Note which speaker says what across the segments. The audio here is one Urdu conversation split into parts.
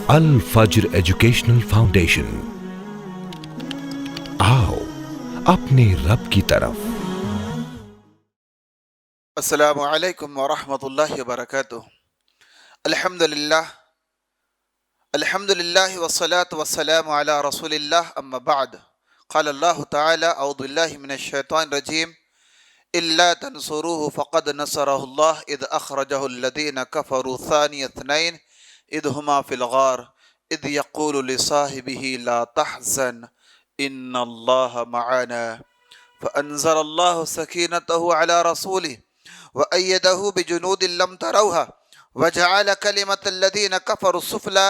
Speaker 1: الفجر ایجوکیشنل فاؤنڈیشن، آؤ اپنے رب کی طرف۔
Speaker 2: السلام علیکم ورحمۃ اللہ وبرکاتہ۔ الحمدللہ والصلاة والسلام علی رسول اللہ، اما بعد، قال اللہ تعالی اعوذ باللہ من الشیطان الرجیم الا تنصروه فقد نصرہ اللہ اذ اخرجہ الذین کفروا ثانی اثنین اذ ہما فی الغار اذ یقول لصاحبہ لا تحزن ان اللہ معنا فانزل اللہ سکینتہ علی رسولہ وأيده بجنود لم تروها وجعل كلمة الذين كفروا السفلى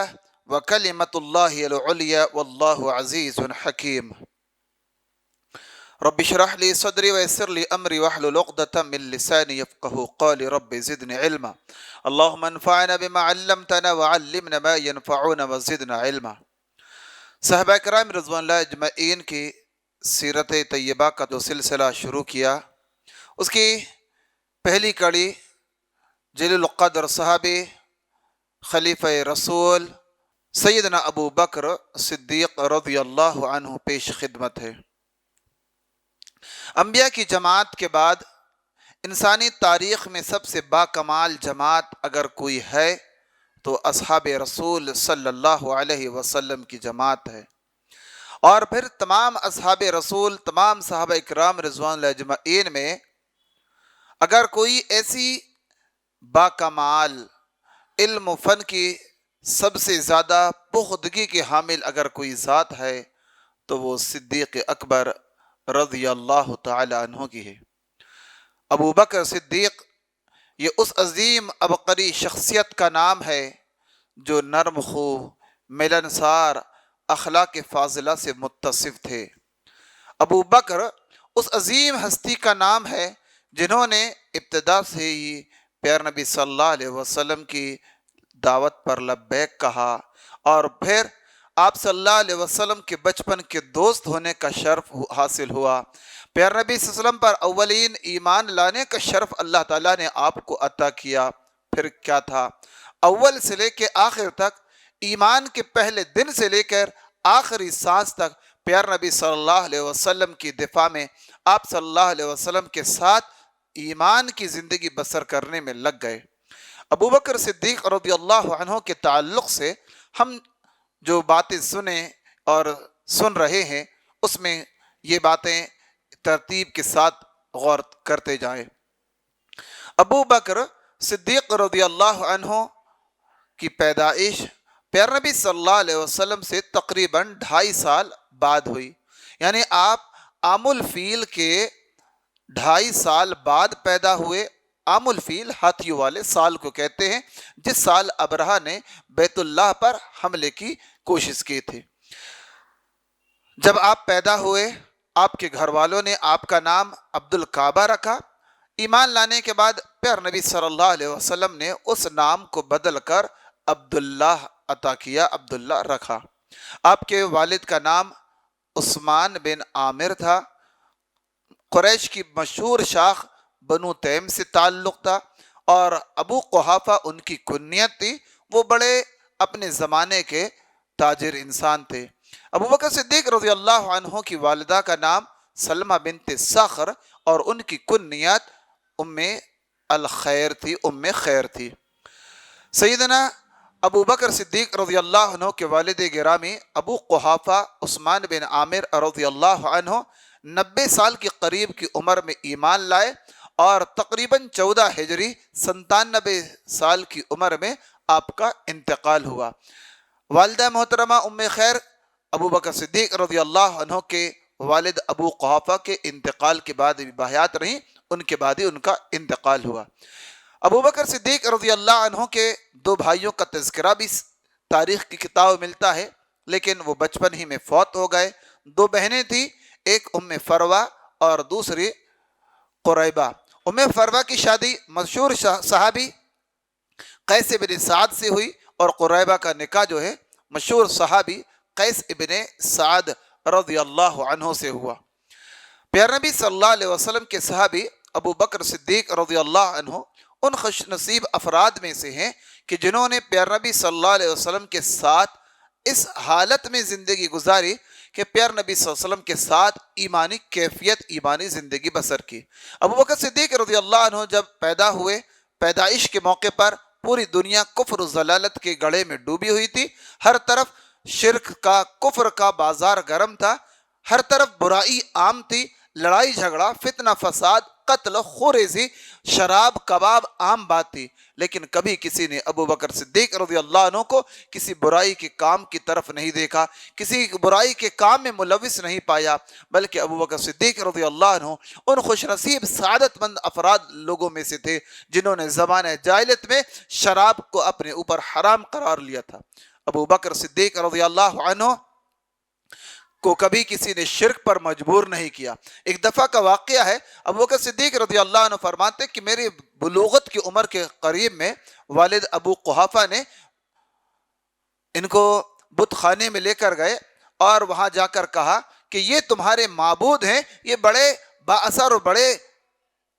Speaker 2: وكلمة الله العليا والله عزيز حكيم۔ رب اشرح لي صدري ويسر لي أمري واحلل عقدة من لساني يفقهوا قولي رب زدني علما اللهم انفعنا بما علمتنا وعلمنا ما ينفعنا وزدنا علما۔ صحابہ کرام رضوان اللہ اجمعین کی سیرت طیبہ کا جو سلسلہ شروع کیا، اس کی پہلی کڑی جلیل القدر صحابی خلیفہ رسول سیدنا ابو بکر صدیق رضی اللہ عنہ پیش خدمت ہے۔ انبیاء کی جماعت کے بعد انسانی تاریخ میں سب سے باکمال جماعت اگر کوئی ہے تو اصحاب رسول صلی اللہ علیہ وسلم کی جماعت ہے، اور پھر تمام اصحاب رسول، تمام صحابہ اکرام رضوان اللہ اجمعین میں اگر کوئی ایسی باکمال علم و فن کی سب سے زیادہ پختگی کے حامل اگر کوئی ذات ہے تو وہ صدیق اکبر رضی اللہ تعالی عنہ کی ہے۔ ابو بکر صدیق یہ اس عظیم عبقری شخصیت کا نام ہے جو نرم خو، ملنسار، اخلاق فاضلہ سے متصف تھے۔ ابو بکر اس عظیم ہستی کا نام ہے جنہوں نے ابتدا سے ہی پیارے نبی صلی اللہ علیہ وسلم کی دعوت پر لبیک کہا، اور پھر آپ صلی اللہ علیہ وسلم کے بچپن کے دوست ہونے کا شرف حاصل ہوا۔ پیارے نبی صلی اللہ علیہ وسلم پر اولین ایمان لانے کا شرف اللہ تعالیٰ نے آپ کو عطا کیا۔ پھر کیا تھا؟ اول سے لے کے آخر تک، ایمان کے پہلے دن سے لے کر آخری سانس تک پیارے نبی صلی اللہ علیہ وسلم کی دفاع میں آپ صلی اللہ علیہ وسلم کے ساتھ ایمان کی زندگی بسر کرنے میں لگ گئے۔ ابو بکر صدیق رضی اللہ عنہ کے تعلق سے ہم جو باتیں سنیں اور سن رہے ہیں، اس میں یہ باتیں ترتیب کے ساتھ غور کرتے جائیں۔ ابو بکر صدیق رضی اللہ عنہ کی پیدائش پیارے نبی صلی اللہ علیہ وسلم سے تقریباً 2.5 سال بعد ہوئی، یعنی آپ عام الفیل کے 2.5 سال بعد پیدا ہوئے۔ عام الفیل ہاتھیوں والے سال کو کہتے ہیں، جس سال ابرہہ نے بیت اللہ پر حملے کی کوشش کی تھی۔ جب آپ پیدا ہوئے، آپ کے گھر والوں نے آپ کا نام عبد الکعبہ رکھا۔ ایمان لانے کے بعد پیارے نبی صلی اللہ علیہ وسلم نے اس نام کو بدل کر عبداللہ عطا کیا، عبداللہ رکھا۔ آپ کے والد کا نام عثمان بن عامر تھا۔ قریش کی مشہور شاخ بنو تیم سے تعلق تھا، اور ابو قحافہ ان کی کنیت تھی۔ وہ بڑے اپنے زمانے کے تاجر انسان تھے۔ ابو بکر صدیق رضی اللہ عنہ کی والدہ کا نام سلمہ بنت صخر، اور ان کی کنیت ام الخیر تھی، ام خیر تھی۔ سیدنا ابو بکر صدیق رضی اللہ عنہ کے والد گرامی ابو قحافہ عثمان بن عامر رضی اللہ عنہ 90 سال کے قریب کی عمر میں ایمان لائے، اور تقریباً 14 ہجری 97 سال کی عمر میں آپ کا انتقال ہوا۔ والدہ محترمہ ام خیر ابو بکر صدیق رضی اللہ عنہ کے والد ابو قحافہ کے انتقال کے بعد بھی بحیات رہیں، ان کے بعد ہی ان کا انتقال ہوا۔ ابو بکر صدیق رضی اللہ عنہ کے 2 بھائیوں کا تذکرہ بھی تاریخ کی کتاب ملتا ہے، لیکن وہ بچپن ہی میں فوت ہو گئے۔ 2 بہنیں تھیں، ایک ام فروہ اور دوسری قریبہ۔ ام فروہ کی شادی مشہور صحابی قیس بن سعد سے ہوئی، اور قریبہ کا نکاح جو ہے مشہور صحابی قیس ابن سعد رضی اللہ عنہ سے ہوا۔ پیارے نبی صلی اللہ علیہ وسلم کے صحابی ابو بکر صدیق رضی اللہ عنہ ان خوش نصیب افراد میں سے ہیں کہ جنہوں نے پیارے نبی صلی اللہ علیہ وسلم کے ساتھ اس حالت میں زندگی گزاری کہ پیارے نبی صلی اللہ علیہ وسلم کے ساتھ ایمانی کیفیت، ایمانی زندگی بسر کی۔ ابو بکر صدیق رضی اللہ عنہ جب پیدا ہوئے، پیدائش کے موقع پر پوری دنیا کفر و ضلالت کے گڑھے میں ڈوبی ہوئی تھی، ہر طرف شرک کا، کفر کا بازار گرم تھا، ہر طرف برائی عام تھی، لڑائی جھگڑا، فتنہ فساد، قتل، خوریزی، شراب، کباب عام بات تھی، لیکن کبھی کسی نے ابو بکر صدیق رضی اللہ عنہ کو کسی برائی کے کام کی طرف نہیں دیکھا، کسی برائی کے کام میں ملوث نہیں پایا، بلکہ ابو بکر صدیق رضی اللہ عنہ ان خوش نصیب سعادت مند افراد لوگوں میں سے تھے جنہوں نے زمانہ جاہلیت میں شراب کو اپنے اوپر حرام قرار لیا تھا۔ ابو بکر صدیق رضی اللہ عنہ کو کبھی کسی نے شرک پر مجبور نہیں کیا۔ ایک دفعہ کا واقعہ ہے، ابو بکر صدیق رضی اللہ عنہ فرماتے ہیں کہ میری بلوغت کی عمر کے قریب میں والد ابو قحافہ نے ان کو بت خانے میں لے کر گئے اور وہاں جا کر کہا کہ یہ تمہارے معبود ہیں، یہ بڑے با اثر اور بڑے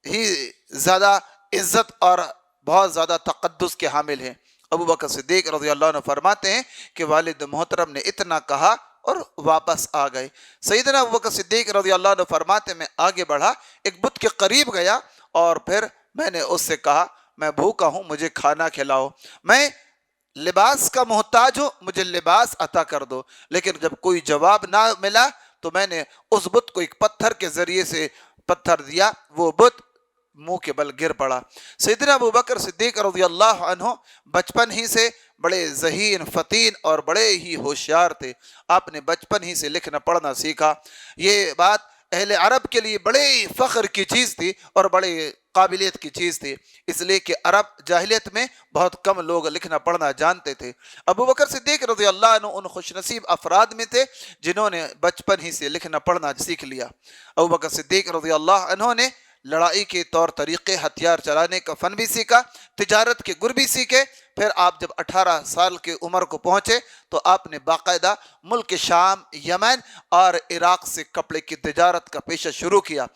Speaker 2: ہی زیادہ عزت اور بہت زیادہ تقدس کے حامل ہیں۔ ابو بکر صدیق رضی اللہ عنہ فرماتے ہیں کہ والد محترم نے اتنا کہا اور واپس آ گئے۔ سیدنا ابو بکر صدیق رضی اللہ عنہ فرماتے میں آگے بڑھا، ایک بت کے قریب گیا اور پھر میں نے اس سے کہا میں بھوکا ہوں، مجھے کھانا کھلاؤ، میں لباس کا محتاج ہوں، مجھے لباس عطا کر دو۔ لیکن جب کوئی جواب نہ ملا تو میں نے اس بت کو ایک پتھر کے ذریعے سے پتھر دیا، وہ بت منہ کے بل گر پڑا۔ سیدنا ابو بکر صدیق رضی اللہ عنہ بچپن ہی سے بڑے ذہین، فطین اور بڑے ہی ہوشیار تھے۔ آپ نے بچپن ہی سے لکھنا پڑھنا سیکھا۔ یہ بات اہل عرب کے لیے بڑے فخر کی چیز تھی اور بڑے قابلیت کی چیز تھی، اس لیے کہ عرب جاہلیت میں بہت کم لوگ لکھنا پڑھنا جانتے تھے۔ ابو بکر صدیق رضی اللہ عنہ ان خوش نصیب افراد میں تھے جنہوں نے بچپن ہی سے لکھنا پڑھنا سیکھ لیا۔ ابو بکر صدیق رضی اللہ عنہ نے لڑائی کے طور طریقے، ہتھیار چلانے کا فن بھی سیکھا، تجارت کے گر بھی سیکھے۔ پھر آپ جب 18 سال کی عمر کو پہنچے تو آپ نے باقاعدہ ملک شام، یمن اور عراق سے کپڑے کی تجارت کا پیشہ شروع کیا۔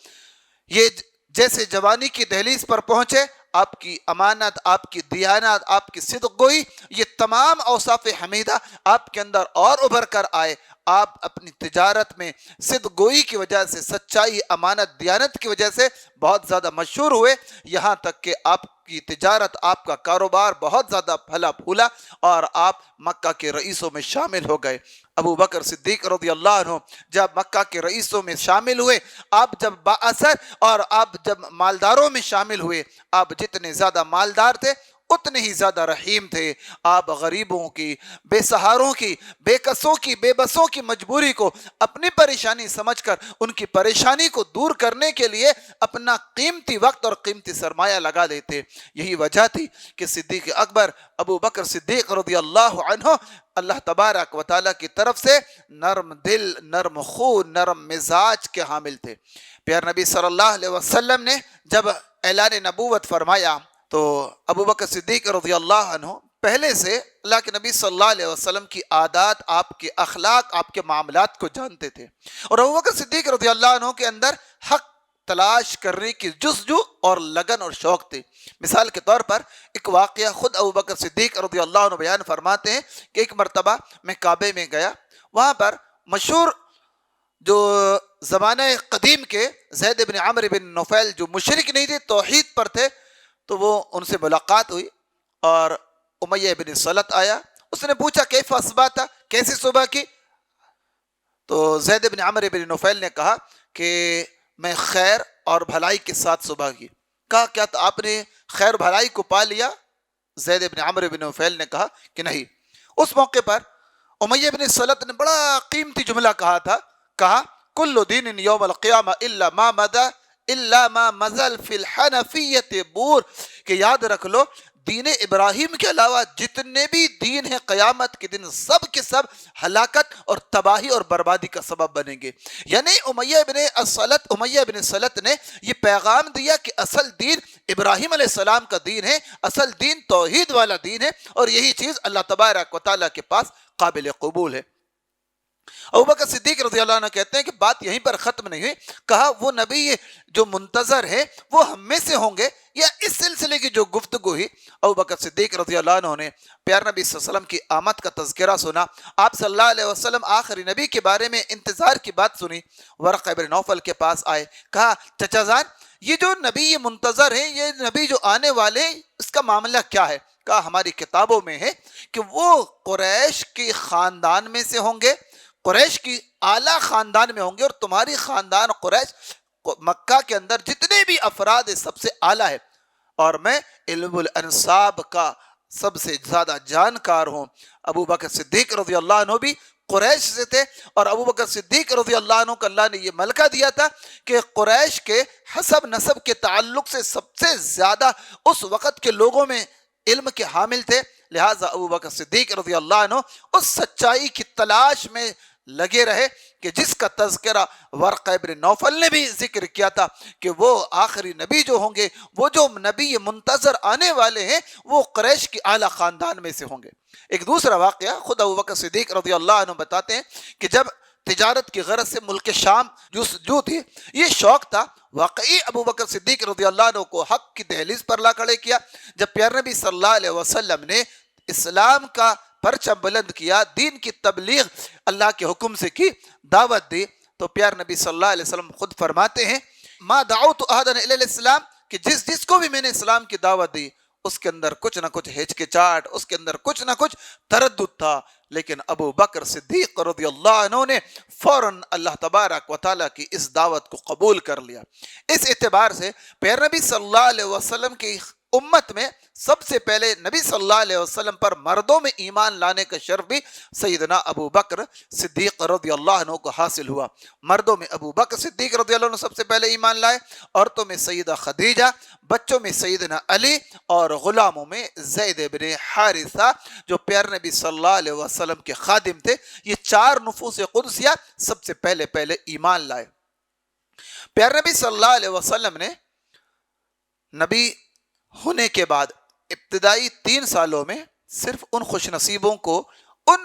Speaker 2: یہ جیسے جوانی کی دہلیز پر پہنچے، آپ کی امانت، آپ کی دیانت، آپ کی صدق گوئی، یہ تمام اوصاف حمیدہ آپ کے اندر اور ابھر کر آئے۔ آپ اپنی تجارت میں صدق گوئی کی وجہ سے، سچائی، امانت، دیانت کی وجہ سے بہت زیادہ مشہور ہوئے، یہاں تک کہ آپ کی تجارت، آپ کا کاروبار بہت زیادہ پھلا پھولا اور آپ مکہ کے رئیسوں میں شامل ہو گئے۔ ابو بکر صدیق رضی اللہ عنہ جب مکہ کے رئیسوں میں شامل ہوئے، آپ جب با اثر اور آپ جب مالداروں میں شامل ہوئے، آپ جتنے زیادہ مالدار تھے اتنے ہی زیادہ رحیم تھے۔ آپ غریبوں کی، بے سہاروں کی، بے کسوں کی، بے بسوں کی مجبوری کو اپنی پریشانی سمجھ کر ان کی پریشانی کو دور کرنے کے لیے اپنا قیمتی وقت اور قیمتی سرمایہ لگا دیتے۔ یہی وجہ تھی کہ صدیق اکبر ابو بکر صدیق رضی اللہ عنہ اللہ تبارک و تعالیٰ کی طرف سے نرم دل، نرم خو، نرم مزاج کے حامل تھے۔ پیارے نبی صلی اللہ علیہ وسلم نے جب اعلان نبوت فرمایا تو ابو بکر صدیق رضی اللہ عنہ پہلے سے اللہ کے نبی صلی اللہ علیہ وسلم کی عادات، آپ کے اخلاق، آپ کے معاملات کو جانتے تھے، اور ابو بکر صدیق رضی اللہ عنہ کے اندر حق تلاش کرنے کی جستجو اور لگن اور شوق تھے۔ مثال کے طور پر ایک واقعہ خود ابو بکر صدیق رضی اللہ عنہ بیان فرماتے ہیں کہ ایک مرتبہ میں کعبے میں گیا، وہاں پر مشہور جو زمانہ قدیم کے زید بن عمرو بن نفیل جو مشرک نہیں تھے، توحید پر تھے، تو وہ ان سے ملاقات ہوئی اور امیہ بن سلط آیا، اس نے پوچھا کیف اصبحت، کیسی صبح کی؟ تو زید بن عمرو بن نفیل نے کہا کہ میں خیر اور بھلائی کے ساتھ صبح کی۔ کہا کیا آپ نے خیر بھلائی کو پا لیا؟ زید بن عمرو بن نفیل نے کہا کہ نہیں۔ اس موقع پر امیہ بن سلط نے بڑا قیمتی جملہ کہا تھا، کہا کل دین یوم القیامہ الا ما مدى الا ما مزل فی الحنفیت بور، کہ یاد رکھ لو دین ابراہیم کے علاوہ جتنے بھی دین ہیں قیامت کے دن سب کے سب ہلاکت اور تباہی اور بربادی کا سبب بنیں گے۔ یعنی امیہ بن سلط نے یہ پیغام دیا کہ اصل دین ابراہیم علیہ السلام کا دین ہے، اصل دین توحید والا دین ہے، اور یہی چیز اللہ تبارک و تعالیٰ کے پاس قابل قبول ہے۔ ابوبکر صدیق رضی اللہ عنہ کہتے ہیں کہ بات یہیں پر ختم نہیں ہوئی، کہا وہ نبی جو منتظر ہے وہ ہم میں سے ہوں گے، یا اس سلسلے کی جو گفتگو ہوئی، ابوبکر صدیق رضی اللہ عنہ نے پیار نبی صلی اللہ علیہ وسلم کی آمد کا تذکرہ سنا، آپ صلی اللہ علیہ وسلم آخری نبی کے بارے میں انتظار کی بات سنی، ورقہ بن نوفل کے پاس آئے، کہا چچا جان یہ جو نبی منتظر ہے، یہ نبی جو آنے والے، اس کا معاملہ کیا ہے؟ کہا ہماری کتابوں میں ہے کہ وہ قریش کے خاندان میں سے ہوں گے، قریش کی اعلیٰ خاندان میں ہوں گے، اور تمہاری خاندان قریش مکہ کے اندر جتنے بھی افراد ہیں سب سے اعلیٰ ہے، اور میں علم الانصاب کا سب سے زیادہ جانکار ہوں۔ ابو بکر صدیق رضی اللہ عنہ بھی قریش سے تھے، اور ابو بکر صدیق رضی اللہ عنہ کو اللہ نے یہ ملکہ دیا تھا کہ قریش کے حسب نسب کے تعلق سے سب سے زیادہ اس وقت کے لوگوں میں علم کے حامل تھے، لہٰذا ابو بکر صدیق رضی اللہ عنہ اس سچائی کی تلاش میں لگے رہے کہ جس کا تذکرہ ورقہ بن نوفل نے بھی ذکر کیا تھا کہ وہ آخری نبی جو ہوں گے، وہ جو نبی منتظر آنے والے ہیں، وہ قریش کی اعلیٰ خاندان میں سے ہوں گے۔ ایک دوسرا واقعہ خود ابو بکر صدیق رضی اللہ عنہ بتاتے ہیں کہ جب تجارت کی غرض سے ملک شام جو تھی، یہ شوق تھا، واقعی ابو بکر صدیق رضی اللہ عنہ کو حق کی دہلیز پر لا کھڑے کیا۔ جب پیارے نبی صلی اللہ علیہ وسلم نے اسلام کا پرچم بلند کیا، دین کی تبلیغ اللہ کے حکم سے کی، دعوت دی، تو پیارے نبی صلی اللہ علیہ وسلم خود فرماتے ہیں ما دعوت احدا الی الاسلام، کہ جس کو بھی میں نے اسلام کی دعوت دی اس کے اندر کچھ نہ کچھ ہچکچاہٹ، اس کے اندر کچھ نہ کچھ تردد تھا، لیکن ابو بکر صدیق رضی اللہ عنہ نے فوراً اللہ تبارک و تعالیٰ کی اس دعوت کو قبول کر لیا۔ اس اعتبار سے پیارے نبی صلی اللہ علیہ وسلم کی امت میں سب سے پہلے نبی صلی اللہ علیہ وسلم پر مردوں میں ایمان لانے کا شرف بھی سیدنا ابو بکر صدیق رضی اللہ عنہ کو حاصل ہوا۔ مردوں میں ابو بکر صدیق رضی اللہ عنہ سب سے پہلے ایمان لائے، عورتوں میں سیدہ خدیجہ، بچوں میں سیدنا علی، اور غلاموں میں زید بن حارثہ جو پیارے نبی صلی اللہ علیہ وسلم کے خادم تھے۔ یہ چار نفوس قدسیہ سب سے پہلے ایمان لائے۔ پیارے نبی صلی اللہ علیہ وسلم نے نبی ہونے کے بعد ابتدائی 3 سالوں میں صرف ان خوش نصیبوں کو، ان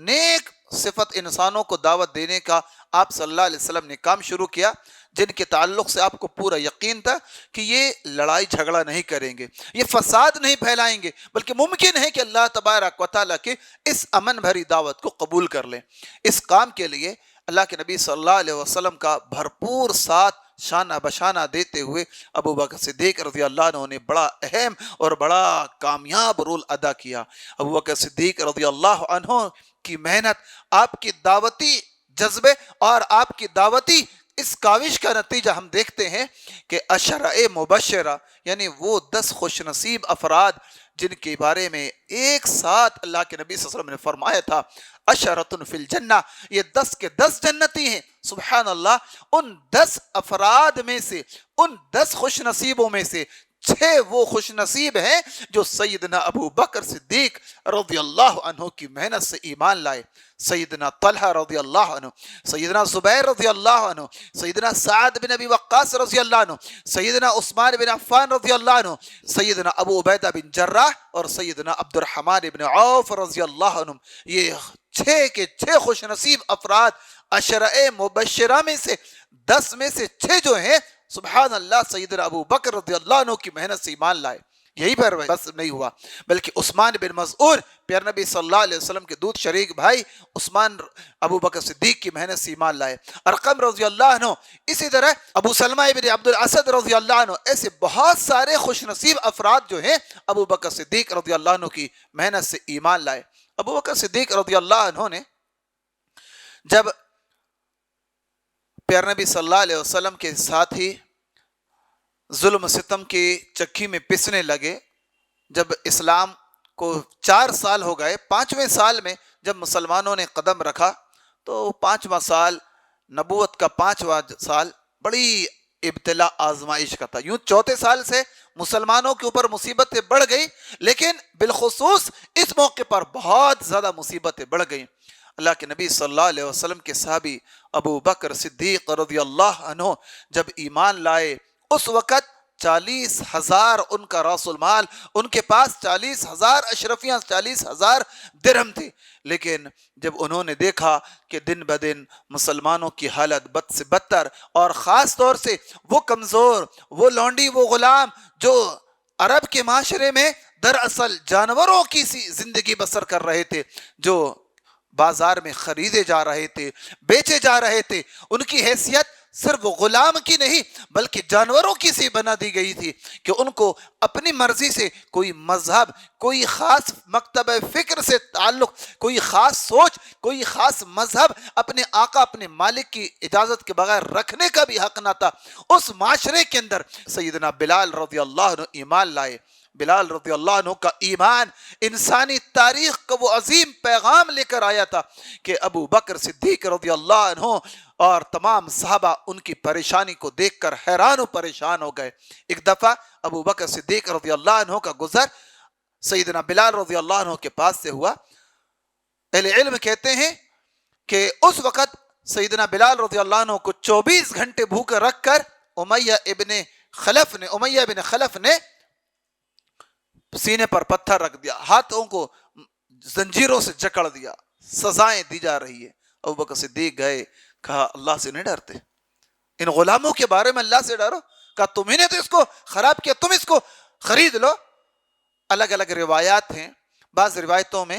Speaker 2: نیک صفت انسانوں کو دعوت دینے کا آپ صلی اللہ علیہ وسلم نے کام شروع کیا، جن کے تعلق سے آپ کو پورا یقین تھا کہ یہ لڑائی جھگڑا نہیں کریں گے، یہ فساد نہیں پھیلائیں گے، بلکہ ممکن ہے کہ اللہ تبارک و تعالیٰ کی اس امن بھری دعوت کو قبول کر لیں۔ اس کام کے لیے اللہ کے نبی صلی اللہ علیہ وسلم کا بھرپور ساتھ شانہ بشانہ دیتے ہوئے ابو بکر صدیق رضی اللہ عنہ نے بڑا اہم اور بڑا کامیاب رول ادا کیا۔ ابو بکر صدیق رضی اللہ عنہ کی محنت، آپ کی دعوتی جذبے اور آپ کی دعوتی اس کاوش کا نتیجہ ہم دیکھتے ہیں کہ عشرہ مبشرہ، یعنی وہ 10 خوش نصیب افراد جن کے بارے میں ایک ساتھ اللہ کے نبی صلی اللہ علیہ وسلم نے فرمایا تھا عشرۃ فی الجنہ، یہ 10 کے 10 جنتی ہیں۔ سبحان اللہ، ان 10 افراد میں سے، ان 10 خوش نصیبوں میں سے 6 وہ خوش نصیب ہیں جو سیدنا ابو بکر صدیق رضی اللہ عنہ کی محنت سے ایمان لائے۔ سیدنا طلحہ رضی اللہ عنہ، سیدنا زبیر رضی اللہ عنہ، سیدنا سعد بن ابی وقاص رضی اللہ عنہ، سیدنا عثمان بن عفان رضی اللہ عنہ، سیدنا ابو عبیدہ بن جراح اور سیدنا عبد الرحمن بن عوف رضی اللہ عنہ۔ یہ 6 کے 6 خوش نصیب افراد عشرہ مبشرہ میں سے 10 میں سے 6 جو ہیں، سبحان اللہ، سیدنا ابو بکر رضی اللہ عنہ کی محنت سے ایمان لائے۔ یہی پر بس نہیں ہوا، بلکہ عثمان بن مظعون، پیارے نبی صلی اللہ علیہ وسلم کے دودھ شریک بھائی عثمان ابو بکر صدیق کی محنت سے ایمان لائے۔ ارقم رضی اللہ عنہ، اسی طرح ابو سلمہ بن عبد الاسد رضی اللہ عنہ، ایسے بہت سارے خوش نصیب افراد جو ہیں ابو بکر صدیق رضی اللہ عنہ کی محنت سے ایمان لائے۔ ابو بکر صدیق رضی اللہ عنہ نے جب پیارے نبی صلی اللہ علیہ وسلم کے ساتھی ظلم و ستم کی چکی میں پسنے لگے، جب اسلام کو 4 سال ہو گئے، 5ویں سال میں جب مسلمانوں نے قدم رکھا تو 5واں سال، نبوت کا 5واں سال بڑی ابتلا آزمائش کا تھا۔ یوں 4تھے سال سے مسلمانوں کے اوپر مصیبتیں بڑھ گئی، لیکن بالخصوص اس موقع پر بہت زیادہ مصیبتیں بڑھ گئیں۔ اللہ کے نبی صلی اللہ علیہ وسلم کے صحابی ابو بکر صدیق رضی اللہ عنہ جب ایمان لائے، اس وقت 40,000 ان کا راس المال، ان کے پاس 40,000 اشرفیاں، 40,000 درہم تھے. لیکن جب انہوں نے دیکھا کہ دن بدن مسلمانوں کی حالت بد سے بدتر، اور خاص طور سے وہ کمزور، وہ لونڈی، وہ غلام جو عرب کے معاشرے میں دراصل جانوروں کی سی زندگی بسر کر رہے تھے، جو بازار میں خریدے جا رہے تھے، بیچے جا رہے تھے، ان کی حیثیت صرف غلام کی نہیں بلکہ جانوروں کی سی بنا دی گئی تھی کہ ان کو اپنی مرضی سے کوئی مذہب، کوئی خاص مکتب فکر سے تعلق، کوئی خاص سوچ، کوئی خاص مذہب اپنے آقا، اپنے مالک کی اجازت کے بغیر رکھنے کا بھی حق نہ تھا. اس معاشرے کے اندر سیدنا بلال رضی اللہ عنہ ایمان لائے. بلال رضی اللہ عنہ کا ایمان انسانی تاریخ کا وہ عظیم پیغام لے کر آیا تھا کہ ابو بکر صدیق رضی اللہ عنہ اور تمام صحابہ ان کی پریشانی کو دیکھ کر حیران و پریشان ہو گئے. ایک دفعہ ابو بکر صدیق رضی اللہ عنہ کا گزر سیدنا بلال رضی اللہ عنہ کے پاس سے ہوا. اہل علم کہتے ہیں کہ اس وقت سیدنا بلال رضی اللہ عنہ کو 24 گھنٹے بھوکے رکھ کر امیہ بن خلف نے سینے پر پتھر رکھ دیا، ہاتھوں کو زنجیروں سے جکڑ دیا، سزائیں دی جا رہی ہے. ابو بکر صدیق گئے، کہا اللہ سے نہیں ڈرتے؟ ان غلاموں کے بارے میں اللہ سے ڈرو. کہا تمہیں نے تو اس کو خراب کیا، تم اس کو خرید لو. الگ الگ روایات ہیں، بعض روایتوں میں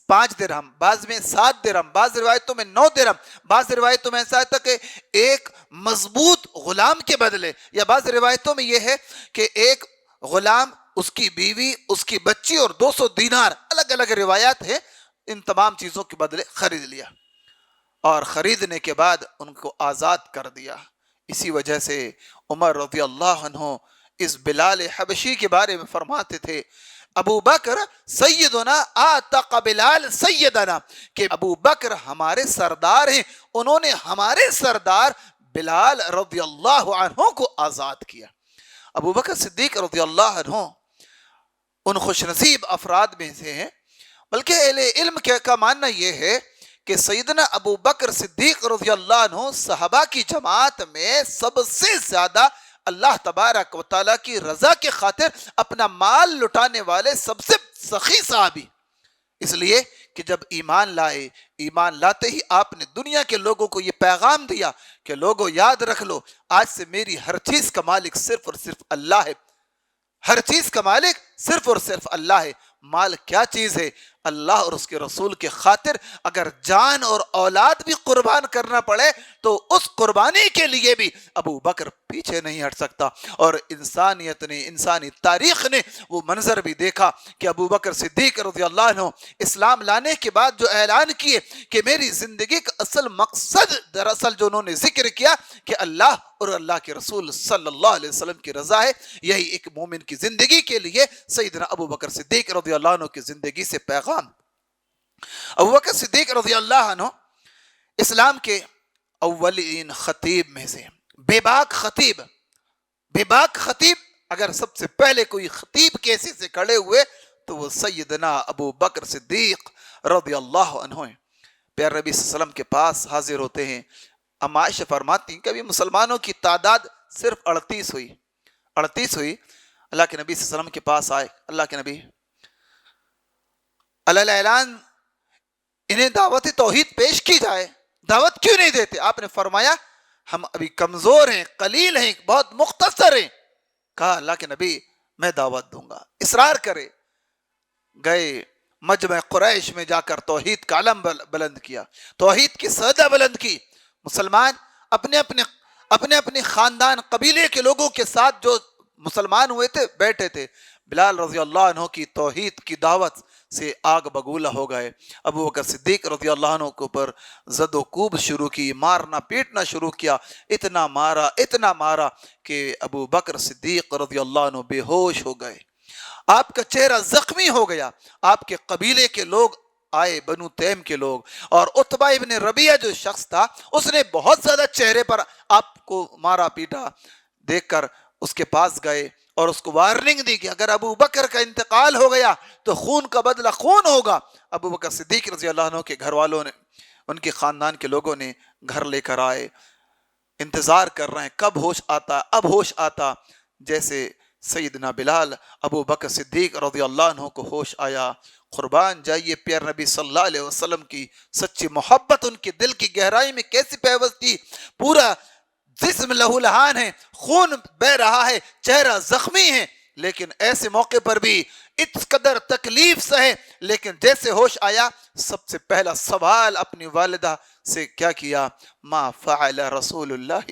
Speaker 2: 5 درہم، بعض میں 7 درہم، بعض روایتوں میں 9 درہم، بعض روایتوں میں ایسا ہے کہ ایک مضبوط غلام کے بدلے، یا بعض روایتوں میں یہ ہے کہ ایک غلام، اس کی بیوی، اس کی بچی اور 200 دینار، الگ الگ روایات ہیں. ان تمام چیزوں کے بدلے خرید لیا اور خریدنے کے بعد ان کو آزاد کر دیا. اسی وجہ سے عمر رضی اللہ عنہ اس بلال حبشی کے بارے میں فرماتے تھے ابو بکر سیدنا آتق بلال سیدنا، کہ ابو بکر ہمارے سردار ہیں، انہوں نے ہمارے سردار بلال رضی اللہ عنہ کو آزاد کیا. ابو بکر صدیق رضی اللہ عنہ ان خوش نصیب افراد میں سے ہیں. بلکہ اہل علم کا ماننا یہ ہے کہ سیدنا ابو بکر صدیق رضی اللہ عنہ صحابہ کی جماعت میں سب سے زیادہ اللہ تبارک و تعالیٰ کی رضا کے خاطر اپنا مال لٹانے والے سب سے سخی صحابی. اس لیے کہ جب ایمان لائے، ایمان لاتے ہی آپ نے دنیا کے لوگوں کو یہ پیغام دیا کہ لوگوں یاد رکھ لو، آج سے میری ہر چیز کا مالک صرف اور صرف اللہ ہے. ہر چیز کا مالک صرف اور صرف اللہ ہے. مال کیا چیز ہے؟ اللہ اور اس کے رسول کے خاطر اگر جان اور اولاد بھی قربان کرنا پڑے تو اس قربانی کے لیے بھی ابو بکر پیچھے نہیں ہٹ سکتا. اور انسانیت نے، انسانی تاریخ نے وہ منظر بھی دیکھا کہ ابو بکر صدیق رضی اللہ عنہ اسلام لانے کے بعد جو اعلان کیے کہ میری زندگی کا اصل مقصد، دراصل جو انہوں نے ذکر کیا کہ اللہ اور اللہ کے رسول صلی اللہ علیہ وسلم کی رضا ہے، یہی ایک مومن کی زندگی کے لیے سیدنا ابو بکر صدیق رضی اللہ عنہ کی زندگی سے پیغام. ابو بکر صدیق رضی اللہ عنہ اسلام کے اولین خطیب میں سے، بے باک خطیب. اگر سب سے پہلے کوئی خطیب کیسے سے کھڑے ہوئے تو وہ سیدنا ابو بکر صدیق رضی اللہ عنہ ہیں. پیارے نبی صلی اللہ علیہ وسلم کے پاس حاضر ہوتے ہیں. اما عائشہ فرماتی ہیں کبھی مسلمانوں کی تعداد صرف 38 ہوئی. اللہ کے نبی صلی اللہ علیہ وسلم کے پاس آئے. اللہ کے نبی علیہ اعلان انہیں دعوت توحید پیش کی جائے، دعوت کیوں نہیں دیتے؟ آپ نے فرمایا ہم ابھی کمزور ہیں، قلیل ہیں، بہت مختصر ہیں. کہا اللہ کے نبی میں دعوت دوں گا. اصرار کرے، گئے مجمع قریش میں جا کر توحید کا علم بلند کیا، توحید کی سعدہ بلند کی. مسلمان اپنے اپنے خاندان قبیلے کے لوگوں کے ساتھ جو مسلمان ہوئے تھے بیٹھے تھے. بلال رضی اللہ عنہ کی توحید کی دعوت سے آگ بگولہ ہو گئے. ابو بکر صدیق رضی اللہ عنہ کو پر زد و کوب شروع کی، مارنا پیٹنا شروع کیا. اتنا مارا کہ ابو بکر صدیق رضی اللہ عنہ بے ہوش ہو گئے. آپ کا چہرہ زخمی ہو گیا. آپ کے قبیلے کے لوگ آئے، بنو تیم کے لوگ، اور عتبہ ابن ربیعہ جو شخص تھا اس نے بہت زیادہ چہرے پر آپ کو مارا پیٹا. دیکھ کر اس کے پاس گئے اور اس کو وارننگ دی کہ اگر ابو بکر کا انتقال ہو گیا تو خون کا بدلہ خون ہوگا. ابو بکر صدیق رضی اللہ عنہ کے گھر والوں نے، ان کے خاندان کے لوگوں نے گھر لے کر آئے، انتظار کر رہے ہیں کب ہوش آتا. جیسے سیدنا بلال ابو بکر صدیق رضی اللہ عنہ کو ہوش آیا. قربان جائیے پیارے نبی صلی اللہ علیہ وسلم کی سچی محبت ان کے دل کی گہرائی میں کیسی پیوست تھی. پورا جسم لہو لہان ہے, خون بہ رہا ہے, چہرہ زخمی ہے, لیکن ایسے موقع پر بھی اس قدر تکلیف سہے, لیکن جیسے ہوش آیا سب سے پہلا سوال اپنی والدہ سے کیا کیا؟ ما فعل رسول اللہ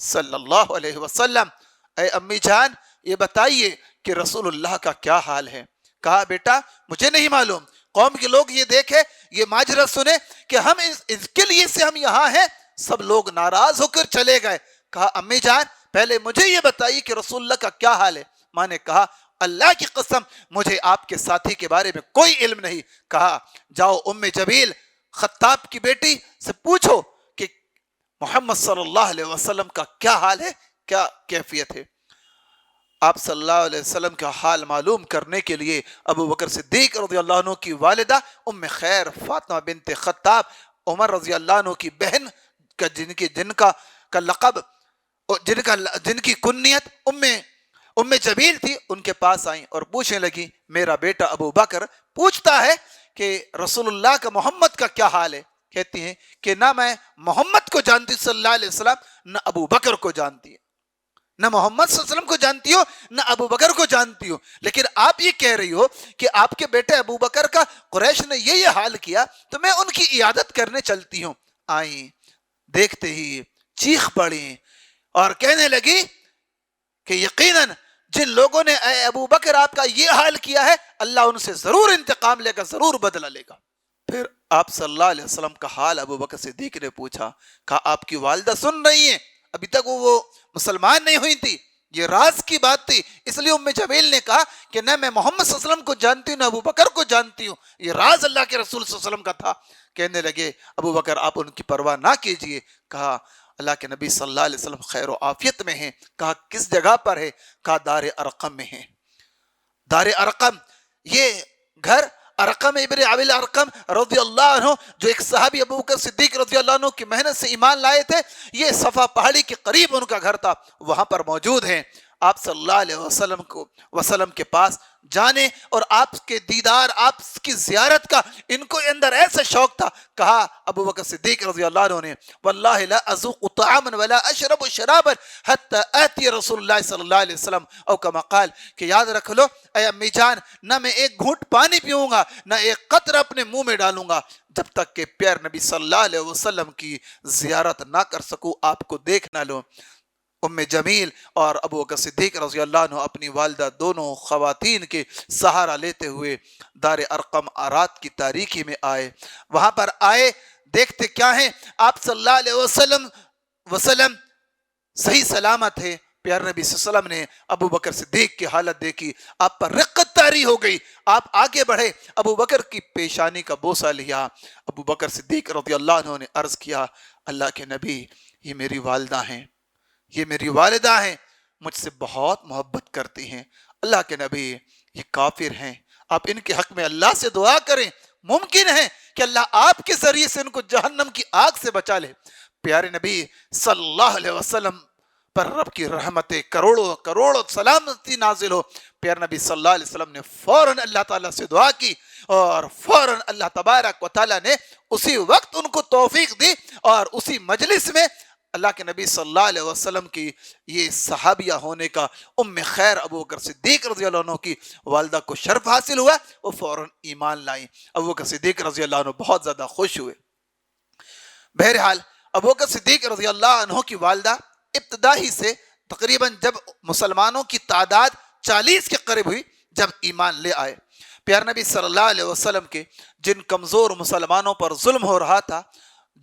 Speaker 2: صلی اللہ علیہ وسلم, اے امی جان یہ بتائیے کہ رسول اللہ کا کیا حال ہے. کہا بیٹا مجھے نہیں معلوم, قوم کے لوگ یہ دیکھے, یہ ماجرا سنے کہ ہم اس کے لیے سے ہم یہاں ہیں, سب لوگ ناراض ہو کر چلے گئے. کہا امی جان پہلے مجھے یہ بتائیے کہ رسول اللہ کا کیا حال ہے. ماں نے کہا اللہ کی قسم مجھے آپ کے ساتھی کے بارے میں کوئی علم نہیں. کہا جاؤ ام جبیل خطاب کی بیٹی سے پوچھو کہ محمد صلی اللہ علیہ وسلم کا کیا حال ہے, کیا کیفیت ہے. آپ صلی اللہ علیہ وسلم کا حال معلوم کرنے کے لیے ابو بکر صدیق رضی اللہ عنہ کی والدہ ام خیر فاطمہ بنت خطاب, عمر رضی اللہ عنہ کی بہن کا جن کا لقب جن کی کنیت ام جبیل تھی, ان کے پاس آئیں اور پوچھنے لگی میرا بیٹا ابو بکر پوچھتا ہے کہ رسول اللہ کا محمد کا کیا حال ہے. کہتی ہیں کہ نہ میں محمد کو جانتی صلی اللہ علیہ وسلم, نہ ابو بکر کو جانتی ہے, نہ محمد صلی اللہ علیہ وسلم کو جانتی ہو, نہ ابو بکر کو جانتی ہو, لیکن آپ یہ کہہ رہی ہو کہ آپ کے بیٹے ابو بکر کا قریش نے یہ حال کیا تو میں ان کی عیادت کرنے چلتی ہوں. آئیں, دیکھتے ہی چیخ پڑی اور کہنے لگی کہ یقیناً جن لوگوں نے اے ابو بکر آپ کا یہ حال کیا ہے اللہ ان سے ضرور انتقام لے گا, ضرور بدلہ لے گا. پھر آپ صلی اللہ علیہ وسلم کا حال ابو بکر صدیق نے پوچھا. کہا آپ کی والدہ سن رہی ہیں, ابھی تک وہ مسلمان نہیں ہوئی تھی, یہ راز کی بات تھی, اس لیے ام جمیل نے کہا کہ نہ میں محمد صلی اللہ علیہ وسلم کو جانتی ہوں نہ ابو بکر کو جانتی ہوں, یہ راز اللہ کے رسول صلی اللہ علیہ وسلم کا تھا. کہنے لگے ابو بکر آپ ان کی پرواہ نہ کیجئے. کہا اللہ کے نبی صلی اللہ علیہ وسلم خیر و عافیت میں ہیں. کہا کس جگہ پر ہے؟ کہا دار ارقم میں ہیں. دار ارقم, یہ گھر ارقم ابن ابی الارقم رضی اللہ عنہ جو ایک صحابی ابو بکر صدیق رضی اللہ عنہ کی محنت سے ایمان لائے تھے, یہ صفا پہاڑی کے قریب ان کا گھر تھا, وہاں پر موجود ہیں. آپ صلی اللہ علیہ وسلم کے پاس جانے اور آپ کے دیدار, آپ کی زیارت کا ان کو اندر ایسا شوق تھا. کہا ابو بکر صدیق رضی اللہ عنہ نے واللہ لا اذوق طعاما ولا اشرب شرابا حتى آتی رسول اللہ صلی اللہ علیہ وسلم او کما قال, کہ یاد رکھ لو اے امی جان نہ میں ایک گھونٹ پانی پیوں گا نہ ایک قطرہ اپنے منہ میں ڈالوں گا جب تک کہ پیارے نبی صلی اللہ علیہ وسلم کی زیارت نہ کر سکوں, آپ کو دیکھ نہ لوں. ام جمیل اور ابو بکر صدیق رضی اللہ عنہ اپنی والدہ دونوں خواتین کے سہارا لیتے ہوئے دار ارقم رات کی تاریکی میں آئے. وہاں پر آئے, دیکھتے کیا ہیں آپ صلی اللہ علیہ وسلم صحیح سلامت ہے. پیارے نبی صلی اللہ علیہ وسلم نے ابو بکر صدیق کی حالت دیکھی, آپ پر رقت طاری ہو گئی. آپ آگے بڑھے, ابو بکر کی پیشانی کا بوسہ لیا. ابو بکر صدیق رضی اللہ عنہ نے عرض کیا اللہ کے نبی یہ میری والدہ ہیں, یہ میری والدہ ہیں, مجھ سے بہت محبت کرتی ہیں. اللہ کے نبی یہ کافر ہیں, آپ ان کے حق میں اللہ سے دعا کریں, ممکن ہے کہ اللہ آپ کے ذریعے سے ان کو جہنم کی آگ سے بچا لے. پیارے نبی صلی اللہ علیہ وسلم پر رب کی رحمتیں کروڑوں کروڑوں سلامتی نازل ہو. پیارے نبی صلی اللہ علیہ وسلم نے فوراً اللہ تعالیٰ سے دعا کی اور فوراً اللہ تبارک و تعالیٰ نے اسی وقت ان کو توفیق دی اور اسی مجلس میں اللہ کے نبی صلی اللہ علیہ وسلم کی یہ صحابیہ ہونے کا ام خیر ابو بکر صدیق رضی اللہ عنہ کی والدہ کو شرف حاصل ہوا. وہ فوراً ایمان لائیں. ابو بکر صدیق رضی اللہ عنہ بہت زیادہ خوش ہوئے. بہرحال ابو بکر صدیق رضی اللہ عنہ کی والدہ ابتدا ہی سے تقریباً جب مسلمانوں کی تعداد 40 کے قریب ہوئی جب ایمان لے آئے. پیارے نبی صلی اللہ علیہ وسلم کے جن کمزور مسلمانوں پر ظلم ہو رہا تھا,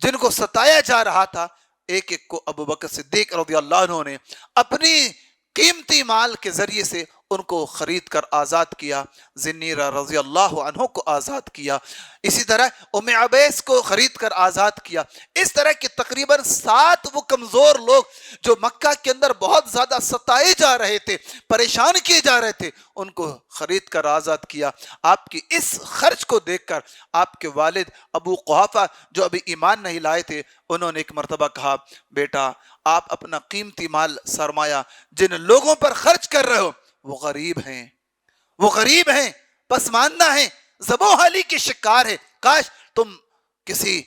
Speaker 2: جن کو ستایا جا رہا تھا, ایک کو ابو بکر صدیق رضی اللہ عنہ نے اپنی قیمتی مال کے ذریعے سے ان کو خرید کر آزاد کیا، ذنیرہ رضی اللہ عنہ کو آزاد کیا، اسی طرح ام عبیس کو خرید کر آزاد کیا۔ اس طرح کے تقریباً 7 وہ کمزور لوگ جو مکہ کے اندر بہت زیادہ ستائے جا رہے تھے، پریشان کیے جا رہے تھے، ان کو خرید کر آزاد کیا۔ آپ کی اس خرچ کو دیکھ کر آپ کے والد ابو قحافہ جو ابھی ایمان نہیں لائے تھے، انہوں نے ایک مرتبہ کہا، بیٹا آپ اپنا قیمتی مال سرمایہ جن لوگوں پر خرچ کر رہے ہو وہ غریب ہیں، وہ غریب ہیں، پسماندہ ہیں، زبوں حالی کے شکار ہیں، کاش تم کسی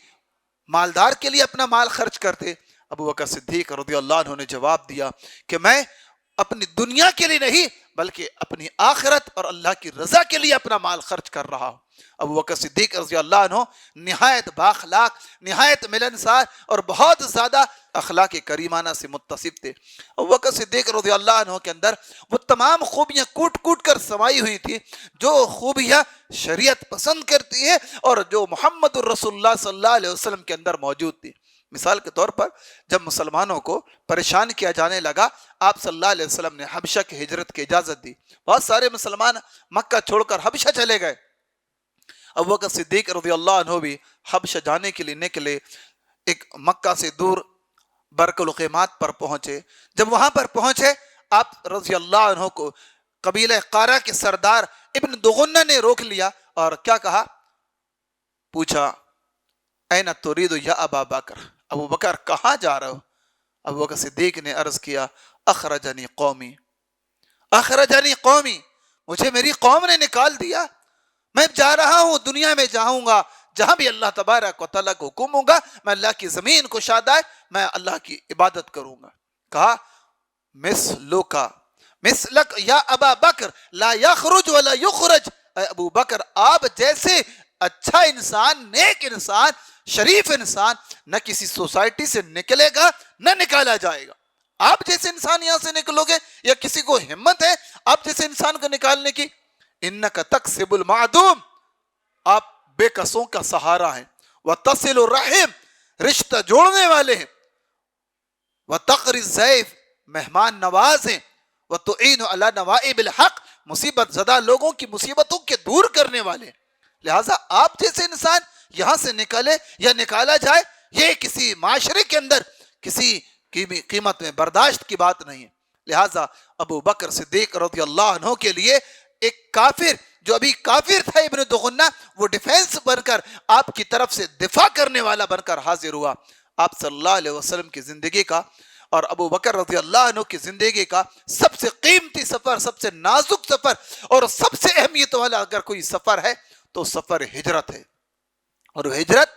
Speaker 2: مالدار کے لیے اپنا مال خرچ کرتے۔ ابو بکر صدیق رضی اللہ عنہ نے جواب دیا کہ میں اپنی دنیا کے لیے نہیں بلکہ اپنی آخرت اور اللہ کی رضا کے لیے اپنا مال خرچ کر رہا ہوں۔ ابو بکر صدیق رضی اللہ عنہ نہایت بااخلاق، نہایت ملنسار اور بہت زیادہ اخلاق کریمانہ سے متصف تھے۔ ابو بکر صدیق رضی اللہ عنہ کے اندر وہ تمام خوبیاں کوٹ کوٹ کر سمائی ہوئی تھی جو خوبیاں شریعت پسند کرتی ہے اور جو محمد الرسول اللہ صلی اللہ علیہ وسلم کے اندر موجود تھی۔ مثال کے طور پر جب مسلمانوں کو پریشان کیا جانے لگا، آپ صلی اللہ علیہ وسلم نے حبشہ کی ہجرت کی اجازت دی، بہت سارے مسلمان مکہ چھوڑ کر حبشہ چلے گئے۔ ابو بکر صدیق رضی اللہ عنہ بھی حبشہ جانے کے لیے نکلے، ایک مکہ سے دور برق الخیمات پر پہنچے۔ جب وہاں پر پہنچے، آپ رضی اللہ عنہ کو قبیلہ قارہ کے سردار ابن دغنہ نے روک لیا اور کیا کہا، پوچھا این ترید یا ابا بکر، ابو بکر کہاں جا رہے ہو؟ ابو بکر صدیق نے عرض کیا، اخرجنی قومی، اخرجنی قومی، مجھے میری قوم نے نکال دیا، میں جا رہا ہوں، دنیا میں جاؤں گا جہاں بھی اللہ تبارک و تعالیٰ کو حکم ہوگا، میں اللہ کی زمین کو شادائے میں اللہ کی عبادت کروں گا۔ کہا مثلک مثلک یا ابا بکر لا یخرج ولا یخرج، اے ابو بکر آپ جیسے اچھا انسان، نیک انسان، شریف انسان نہ کسی سوسائٹی سے نکلے گا نہ نکالا جائے گا۔ آپ جیسے انسان یہاں سے نکلو گے یا کسی کو ہمت ہے آپ جیسے انسان کو نکالنے کی؟ انک تکسب المعدوم، آپ بے کسوں کا سہارا ہیں، وتصل الرحم، رشتہ جوڑنے والے ہیں، وتقری الضیف، مہمان نواز ہیں، وتعین علی نوائب الحق، مصیبت زدہ لوگوں کی مصیبتوں کے دور کرنے والے ہیں۔ لہٰذا آپ جیسے انسان یہاں سے نکلے یا نکالا جائے، یہ کسی معاشرے کے اندر کسی قیمت میں برداشت کی بات نہیں ہے۔ لہٰذا ابو بکر صدیق رضی اللہ عنہ کے لیے ایک کافر جو ابھی کافر تھا ابن دغنہ، وہ ڈیفینس بن کر آپ کی طرف سے دفاع کرنے والا بن کر حاضر ہوا۔ آپ صلی اللہ علیہ وسلم کی زندگی کا اور ابو بکر رضی اللہ عنہ کی زندگی کا سب سے قیمتی سفر، سب سے نازک سفر اور سب سے اہمیت والا اگر کوئی سفر ہے تو سفر ہجرت ہے۔ اور ہجرت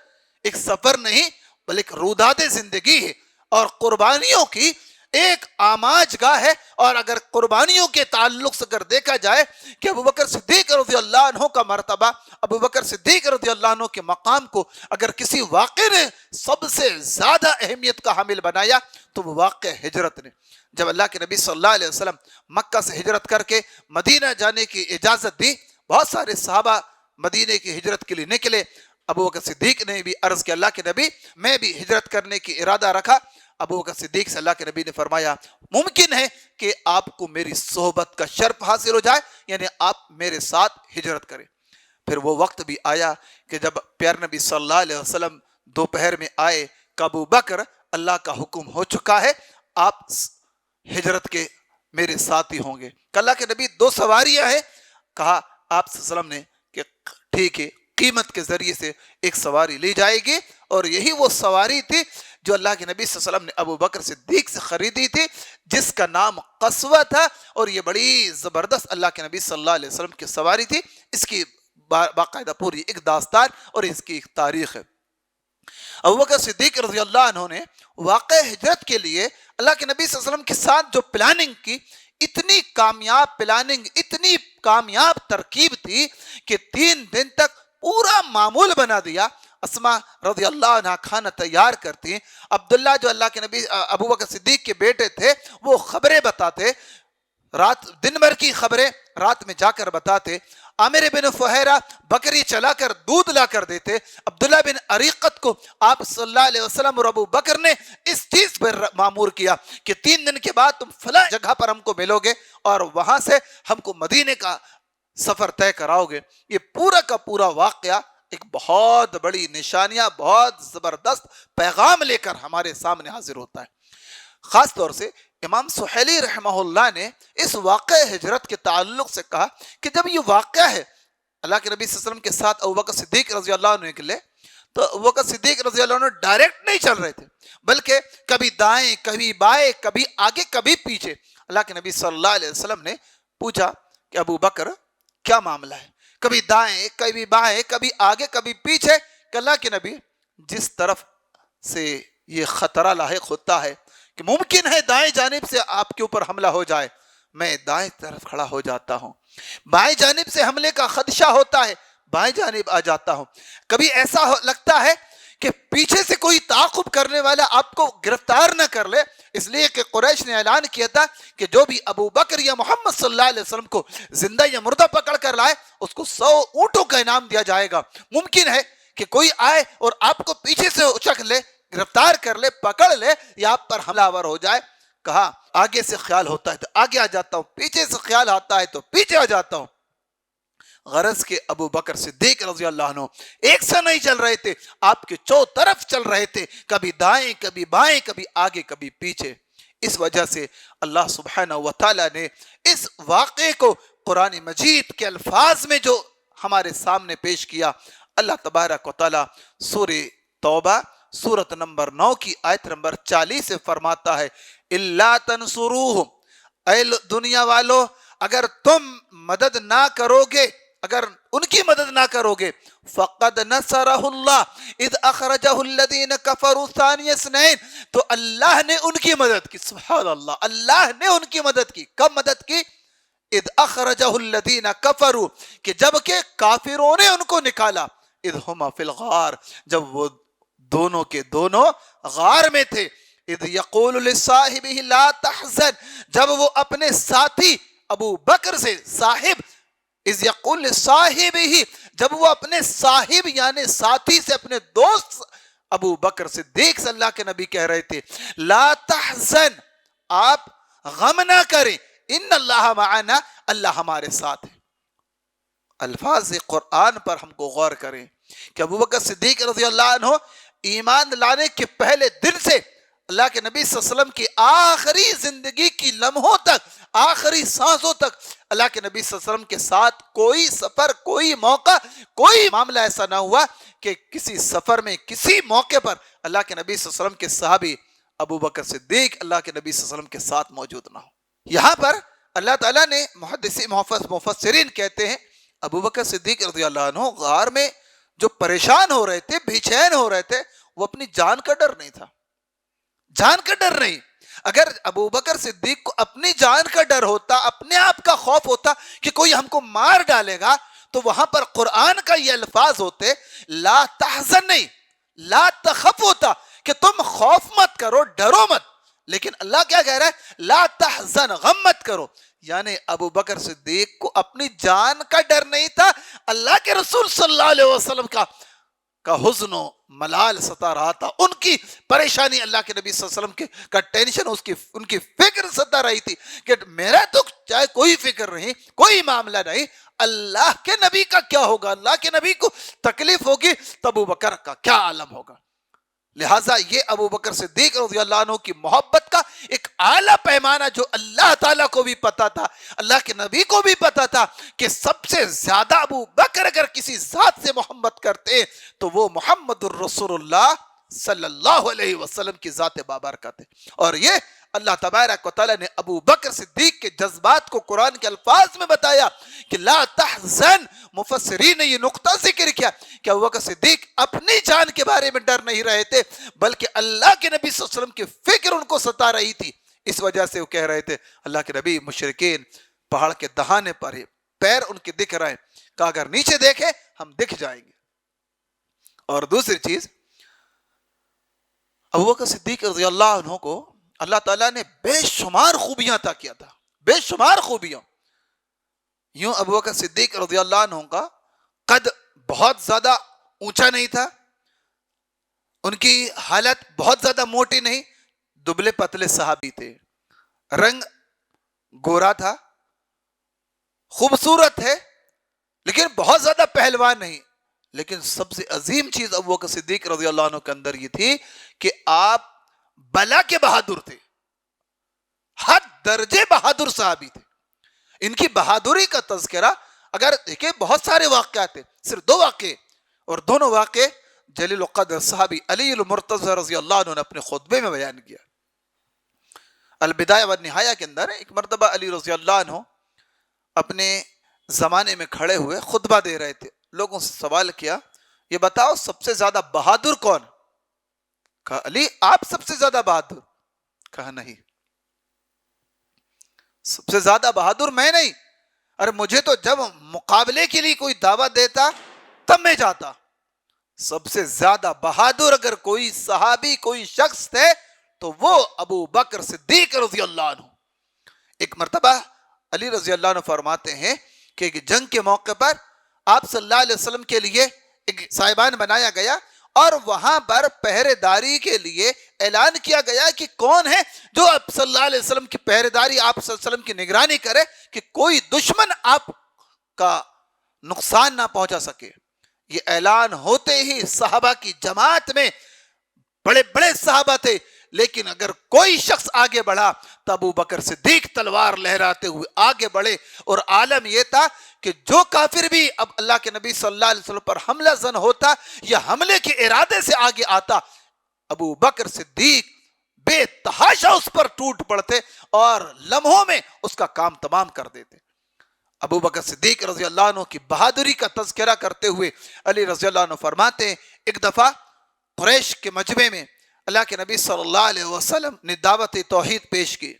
Speaker 2: ایک سفر نہیں بلکہ روداد زندگی ہے اور قربانیوں کی ایک آماج گاہ ہے۔ اور اگر قربانیوں کے تعلق سے اگر دیکھا جائے کہ ابو بکر صدیق رضی اللہ عنہ کا مرتبہ، ابو بکر صدیق رضی اللہ عنہ کے مقام کو اگر کسی واقعے نے سب سے زیادہ اہمیت کا حامل بنایا تو وہ واقعہ ہجرت نے۔ جب اللہ کے نبی صلی اللہ علیہ وسلم مکہ سے ہجرت کر کے مدینہ جانے کی اجازت دی، بہت سارے صحابہ مدینہ کی ہجرت کے لیے نکلے۔ ابو بکر صدیق نے بھی عرض کیا، اللہ کے نبی میں بھی ہجرت کرنے کی ارادہ رکھا۔ ابو بکر صدیق سے اللہ کے نبی نے فرمایا، ممکن ہے کہ آپ کو میری صحبت کا شرف حاصل ہو جائے، یعنی آپ میرے ساتھ ہجرت کریں۔ پھر وہ وقت بھی آیا کہ جب پیارے نبی صلی اللہ علیہ وسلم دوپہر میں آئے کہ ابو بکر اللہ کا حکم ہو چکا ہے، آپ ہجرت کے میرے ساتھی ہوں گے۔ کہ اللہ کے نبی 2 سواریاں ہیں، کہا آپ صلی اللہ علیہ وسلم نے کہ ٹھیک ہے، قیمت کے ذریعے سے ایک سواری لی جائے گی، اور یہی وہ سواری تھی جو اللہ کے نبی صلی اللہ علیہ وسلم نے ابو بکر صدیق سے خریدی تھی، جس کا نام قصوہ تھا، اور یہ بڑی زبردست اللہ کے نبی صلی اللہ علیہ وسلم کی سواری تھی۔ اس کی باقاعدہ پوری ایک داستان اور اس کی ایک تاریخ ہے۔ ابو بکر صدیق رضی اللہ عنہ نے واقع ہجرت کے لیے اللہ کے نبی صلی اللہ علیہ وسلم کے ساتھ جو پلاننگ کی، اتنی کامیاب پلاننگ، اتنی کامیاب ترکیب تھی کہ 3 دن تک پورا معمول بنا دیا۔ اسما رضی اللہ عنہ کھانا تیار کرتی، عبداللہ جو اللہ کے نبی ابو بکر صدیق کے بیٹے تھے وہ خبریں بتاتے، دن بھر کی خبریں رات میں جا کر بتاتے۔ عامر بن فہیرہ بکری چلا کر دودھ لا کر دیتے. عبداللہ بن عریقت کو آپ صلی اللہ علیہ وسلم اور ابو بکر نے اس چیز پر معمور کیا کہ 3 دن کے بعد تم فلاں جگہ پر ہم کو ملو گے اور وہاں سے ہم کو مدینے کا سفر طے کراؤ گے. یہ پورا کا پورا واقعہ ایک بہت بڑی نشانیاں، بہت زبردست پیغام لے کر ہمارے سامنے حاضر ہوتا ہے. خاص طور سے امام سہیلی رحمہ اللہ نے اس واقع ہجرت کے تعلق سے کہا کہ جب یہ واقعہ ہے اللہ کے نبی صلی اللہ علیہ وسلم کے ساتھ ابوبکر صدیق رضی اللہ عنہ نکلے تو ابوبکر صدیق رضی اللہ عنہ ڈائریکٹ نہیں چل رہے تھے، بلکہ کبھی دائیں کبھی بائیں، کبھی آگے کبھی پیچھے. اللہ کے نبی صلی اللہ علیہ وسلم نے پوچھا کہ ابو بکر کیا معاملہ ہے؟ کبھی دائیں کبھی بائیں، کبھی آگے کبھی پیچھے. کہ اللہ کے نبی جس طرف سے یہ خطرہ لاحق ہوتا ہے کہ ممکن ہے دائیں جانب سے آپ کے اوپر حملہ ہو جائے، میں دائیں طرف کھڑا ہو جاتا ہوں. بائیں جانب سے حملے کا خدشہ ہوتا ہے، بائیں جانب آ جاتا ہوں. کبھی ایسا لگتا ہے کہ پیچھے سے کوئی تعاقب کرنے والا آپ کو گرفتار نہ کر لے، اس لیے کہ قریش نے اعلان کیا تھا کہ جو بھی ابو بکر یا محمد صلی اللہ علیہ وسلم کو زندہ یا مردہ پکڑ کر لائے اس کو 100 اونٹوں کا انعام دیا جائے گا. ممکن ہے کہ کوئی آئے اور آپ کو پیچھے سے اچک لے، گرفتار کر لے، پکڑ لے یا آپ پر حملہ آور ہو جائے. کہا آگے سے خیال ہوتا ہے تو آگے آ جاتا ہوں، پیچھے سے خیال آتا ہے تو پیچھے آ جاتا ہوں. غرض کے ابو بکر صدیق رضی اللہ عنہ ایک سا نہیں چل رہے تھے، آپ کے چو طرف چل رہے تھے، کبھی دائیں کبھی بائیں، کبھی آگے کبھی پیچھے. اس وجہ سے اللہ سبحانہ وتعالی نے اس واقعے کو قرآن مجید کے الفاظ میں جو ہمارے سامنے پیش کیا. اللہ تبارک و تعالی سورہ توبہ سورت نمبر 9 کی آیت نمبر 40 سے فرماتا ہے اِلَّا تَنْصُرُوهُمْ، اے دنیا والو اگر تم مدد نہ کرو گے، اگر ان کی مدد نہ کرو گے، فَقَدْ نَصَرَهُ اللَّهُ اِذْ أَخْرَجَهُ الَّذِينَ كَفَرُوا ثَانِيَ اثْنَيْنِ، تو اللہ نے ان کی مدد کی. سبحان اللہ، اللہ نے ان کی مدد کی. کب مدد کی؟ اِذْ أَخْرَجَهُ الَّذِينَ كَفَرُوا، کہ جب کہ کافروں نے ان کو نکالا. اِذْ هُمَا فِي الْغَارِ، جب وہ دونوں کے دونوں غار میں تھے. اِذْ يَقُولُ لِصَاحِبِهِ لَا تَحْزَنْ، جب وہ اپنے ساتھی ابو بکر سے صاحب، اِذْ يَقُولُ لِصَاحِبِهِ، جب وہ اپنے صاحب یعنی ساتھی سے، اپنے دوست ابو بکر صدیق صلی اللہ کے نبی کہہ رہے تھے لا تحزن، آپ غم نہ کریں، ان اللہ معنا، اللہ ہمارے ساتھ ہے. الفاظ قرآن پر ہم کو غور کریں کہ ابو بکر صدیق رضی اللہ عنہ ایمان لانے کے پہلے دن سے اللہ کے نبی صلی اللہ علیہ وسلم کی آخری زندگی کی لمحوں تک، آخری سانسوں تک اللہ کے نبی صلی اللہ علیہ وسلم کے ساتھ کوئی سفر، کوئی موقع، کوئی معاملہ ایسا نہ ہوا کہ کسی سفر میں، کسی موقع پر اللہ کے نبی صلی اللہ علیہ وسلم کے صحابی ابو بکر صدیق اللہ کے نبی صلی اللہ علیہ وسلم کے ساتھ موجود نہ ہو. یہاں پر اللہ تعالیٰ نے مفسرین کہتے ہیں ابو بکر صدیق رضی اللہ عنہ غار میں جو پریشان ہو رہے تھے، بے چین ہو رہے تھے، وہ اپنی جان کا ڈر نہیں تھا، جان کا ڈر نہیں. اگر ابو بکر صدیق کو اپنی جان کا ڈر ہوتا، اپنے آپ کا خوف ہوتا کہ کوئی ہم کو مار ڈالے گا، تو وہاں پر قرآن کا یہ الفاظ ہوتے لا تحزن نہیں، لا تخف ہوتا کہ تم خوف مت کرو، ڈرو مت. لیکن اللہ کیا کہہ رہا ہے؟ لا تحزن، غم مت کرو. یعنی ابو بکر صدیق کو اپنی جان کا ڈر نہیں تھا، اللہ کے رسول صلی اللہ علیہ وسلم کا حزن و ملال ستا رہا تھا. ان کی پریشانی، اللہ کے نبی صلی اللہ علیہ وسلم کا ٹینشن، ان کی فکر ستا رہی تھی کہ میرا تو چاہے کوئی فکر نہیں، کوئی معاملہ نہیں، اللہ کے نبی کا کیا ہوگا؟ اللہ کے نبی کو تکلیف ہوگی تو ابو بکر کا کیا عالم ہوگا؟ لہٰذا یہ ابو بکر صدیق رضی اللہ عنہ کی محبت کا ایک اعلیٰ پیمانہ جو اللہ تعالیٰ کو بھی پتا تھا، اللہ کے نبی کو بھی پتا تھا کہ سب سے زیادہ ابو بکر اگر کسی ذات سے محبت کرتے تو وہ محمد الرسول اللہ صلی اللہ علیہ وسلم کی ذات بابرکت ہے. اور یہ اللہ تبارک و تعالیٰ نے ابو بکر صدیق کے جذبات کو قرآن کے الفاظ میں بتایا کہ لا تحزن. مفسرین نے یہ نقطہ ذکر کیا کہ ابو بکر صدیق اپنی جان کے بارے میں ڈر نہیں رہے تھے، بلکہ اللہ کے نبی صلی اللہ علیہ وسلم کی فکر ان کو ستا رہی تھی. اس وجہ سے وہ کہہ رہے تھے اللہ کے نبی مشرکین پہاڑ کے دہانے پر ہے، پیر ان کے دکھ رہے ہیں، کہ اگر نیچے دیکھیں ہم دکھ جائیں گے. اور دوسری چیز، ابو بکر صدیق رضی اللہ عنہ کو اللہ تعالیٰ نے بے شمار خوبیاں عطا کیا تھا، بے شمار خوبیاں. یوں ابو بکر صدیق رضی اللہ عنہ کا قد بہت زیادہ اونچا نہیں تھا، ان کی حالت بہت زیادہ موٹی نہیں، دبلے پتلے صحابی تھے، رنگ گورا تھا، خوبصورت ہے لیکن بہت زیادہ پہلوان نہیں. لیکن سب سے عظیم چیز ابو بکر صدیق رضی اللہ عنہ کے اندر یہ تھی کہ آپ بلا کے بہادر تھے، حد درجے بہادر صحابی تھے. ان کی بہادری کا تذکرہ اگر دیکھیں بہت سارے واقعات تھے، صرف 2 واقعے، اور دونوں واقعے جلیل القدر صحابی علی المرتضی رضی اللہ عنہ نے اپنے خطبے میں بیان کیا. البدایہ والنہایہ کے اندر ایک مرتبہ علی رضی اللہ عنہ اپنے زمانے میں کھڑے ہوئے خطبہ دے رہے تھے. لوگوں سے سوال کیا، یہ بتاؤ سب سے زیادہ بہادر کون؟ کہا علی آپ سب سے زیادہ بہادر. کہا نہیں، سب سے زیادہ بہادر میں نہیں، ارے مجھے تو جب مقابلے کے لیے کوئی دعوت دیتا تب میں جاتا. سب سے زیادہ بہادر اگر کوئی صحابی کوئی شخص تھے تو وہ ابو بکر صدیق رضی اللہ عنہ. ایک مرتبہ علی رضی اللہ عنہ فرماتے ہیں کہ ایک جنگ کے موقع پر آپ صلی اللہ علیہ وسلم کے لیے ایک سائبان بنایا گیا اور وہاں پر پہرے داری کے لیے اعلان کیا گیا کہ کون ہے جو آپ صلی اللہ علیہ وسلم کی پہرے داری، آپ صلی اللہ علیہ وسلم کی نگرانی کرے کہ کوئی دشمن آپ کا نقصان نہ پہنچا سکے. یہ اعلان ہوتے ہی صحابہ کی جماعت میں بڑے بڑے صحابہ تھے، لیکن اگر کوئی شخص آگے بڑھا تو ابو بکر صدیق تلوار لہراتے ہوئے آگے بڑھے. اور عالم یہ تھا کہ جو کافر بھی اب اللہ کے نبی صلی اللہ علیہ وسلم پر حملہ زن ہوتا یا حملے کے ارادے سے آگے آتا، ابو بکر صدیق بے تحاشا اس پر ٹوٹ پڑتے اور لمحوں میں اس کا کام تمام کر دیتے. ابو بکر صدیق رضی اللہ عنہ کی بہادری کا تذکرہ کرتے ہوئے علی رضی اللہ عنہ فرماتے ہیں ایک دفعہ قریش کے مجمع میں اللہ کے نبی صلی اللہ علیہ وسلم نے دعوت توحید پیش کی.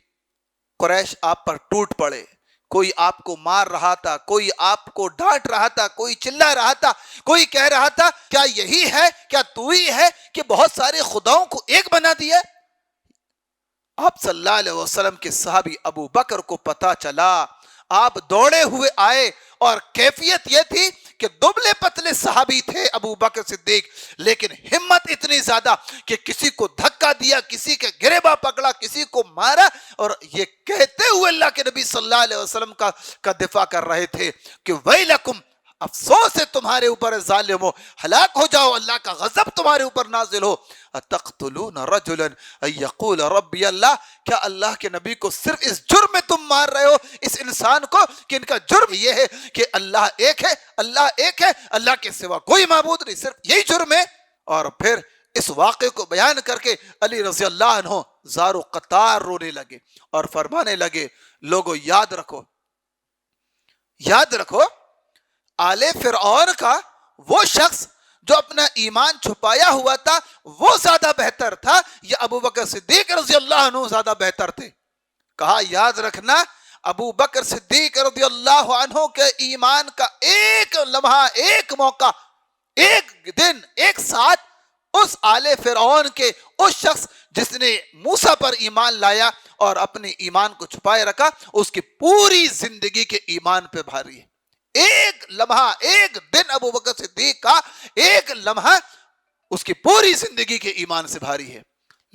Speaker 2: قریش آپ پر ٹوٹ پڑے، کوئی آپ کو مار رہا تھا، کوئی آپ کو ڈانٹ رہا تھا، کوئی چلا رہا تھا، کوئی کہہ رہا تھا کیا یہی ہے، کیا تو ہی ہے کہ بہت سارے خداؤں کو ایک بنا دیا. آپ صلی اللہ علیہ وسلم کے صحابی ابو بکر کو پتا چلا، آپ دوڑے ہوئے آئے اور کیفیت یہ تھی کہ دبلے پتلے صحابی تھے ابو بکر صدیق، لیکن ہمت اتنی زیادہ کہ کسی کو دھکا دیا، کسی کے گریباں پکڑا، کسی کو مارا، اور یہ کہتے ہوئے اللہ کے نبی صلی اللہ علیہ وسلم کا دفاع کر رہے تھے کہ ویلکم، افسوس ہے تمہارے اوپر ظالمو، ہلاک ہو جاؤ، اللہ کا غضب تمہارے اوپر نازل ہو. اتقتلون رجلا ان یقول ربی اللہ، کیا اللہ کے نبی کو صرف اس جرم میں تم مار رہے ہو، اس انسان کو، کہ ان کا جرم یہ ہے کہ اللہ ایک ہے، اللہ ایک ہے، اللہ کے سوا کوئی معبود نہیں، صرف یہی جرم ہے. اور پھر اس واقعے کو بیان کر کے علی رضی اللہ عنہ زار و قطار رونے لگے اور فرمانے لگے لوگو یاد رکھو، یاد رکھو آل فرعون کا وہ شخص جو اپنا ایمان چھپایا ہوا تھا وہ زیادہ بہتر تھا یا ابو بکر صدیق رضی اللہ عنہ زیادہ بہتر تھے؟ کہا یاد رکھنا ابو بکر صدیق رضی اللہ عنہ کے ایمان کا ایک لمحہ، ایک موقع، ایک دن، ایک ساتھ اس آل فرعون کے اس شخص جس نے موسیٰ پر ایمان لایا اور اپنے ایمان کو چھپائے رکھا، اس کی پوری زندگی کے ایمان پہ بھاری ہے. ایک لمحہ، ایک دن ابو بکر صدیق کا ایک لمحہ اس کی پوری زندگی کے ایمان سے بھاری ہے.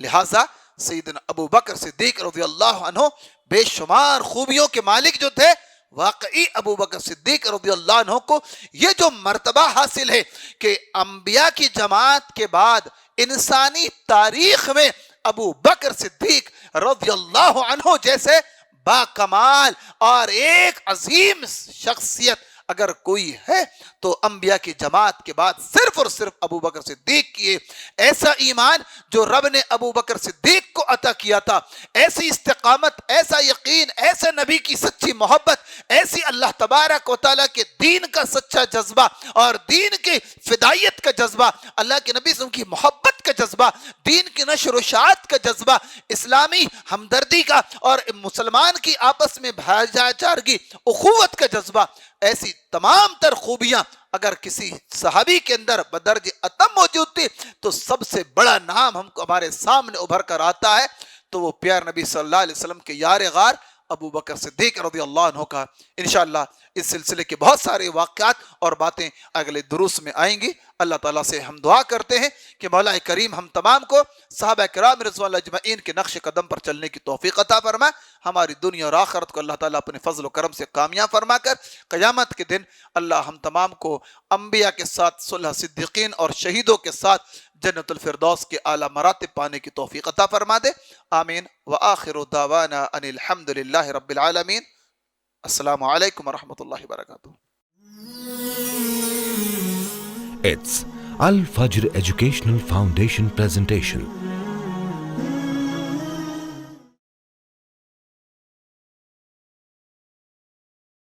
Speaker 2: لہٰذا سیدنا ابو بکر صدیق رضی اللہ عنہ بے شمار خوبیوں کے مالک جو تھے، واقعی ابو بکر صدیق رضی اللہ عنہ کو یہ جو مرتبہ حاصل ہے کہ انبیاء کی جماعت کے بعد انسانی تاریخ میں ابو بکر صدیق رضی اللہ عنہ جیسے با کمال اور ایک عظیم شخصیت اگر کوئی ہے تو انبیاء کی جماعت کے بعد صرف اور صرف ابو بکر صدیق کی. ایسا ایمان جو رب نے ابو بکر صدیق کو عطا کیا تھا، ایسی استقامت، ایسا یقین، ایسے نبی کی سچی محبت، ایسی اللہ تبارک و تعالیٰ کے دین کا سچا جذبہ اور دین کی فدائیت کا جذبہ، اللہ کے نبی صلی اللہ علیہ وسلم کی محبت کا جذبہ، دین کی نشر و اشاعت کا جذبہ، اسلامی ہمدردی کا اور مسلمان کی آپس میں بھائی چارگی، اخوت کا جذبہ، ایسی تمام تر خوبیاں اگر کسی صحابی کے اندر بدرج اتم موجود تھی تو سب سے بڑا نام ہم کو ہمارے سامنے ابھر کر آتا ہے تو وہ پیار نبی صلی اللہ علیہ وسلم کے یار غار ابو بکر صدیق رضی اللہ عنہ کا۔ انشاءاللہ اس سلسلے کے بہت سارے واقعات اور باتیں اگلے دروس میں آئیں گی۔ اللہ تعالیٰ سے ہم دعا کرتے ہیں کہ مولا کریم ہم تمام کو صحابہ کرام رضوان اللہ اجمعین کے نقش قدم پر چلنے کی توفیق عطا فرمائے، ہماری دنیا اور آخرت کو اللہ تعالیٰ اپنے فضل و کرم سے کامیاب فرما کر قیامت کے دن اللہ ہم تمام کو انبیاء کے ساتھ صلح صدیقین اور شہیدوں کے ساتھ جنت الفردوس کے اعلیٰ مراتب پانے کی توفیق عطا فرما دے، آمین۔ وآخر دعوانا ان الحمد للہ رب العالمین۔ السلام علیکم ورحمۃ اللہ وبرکاتہ۔
Speaker 1: It's Al Fajr Educational Foundation presentation.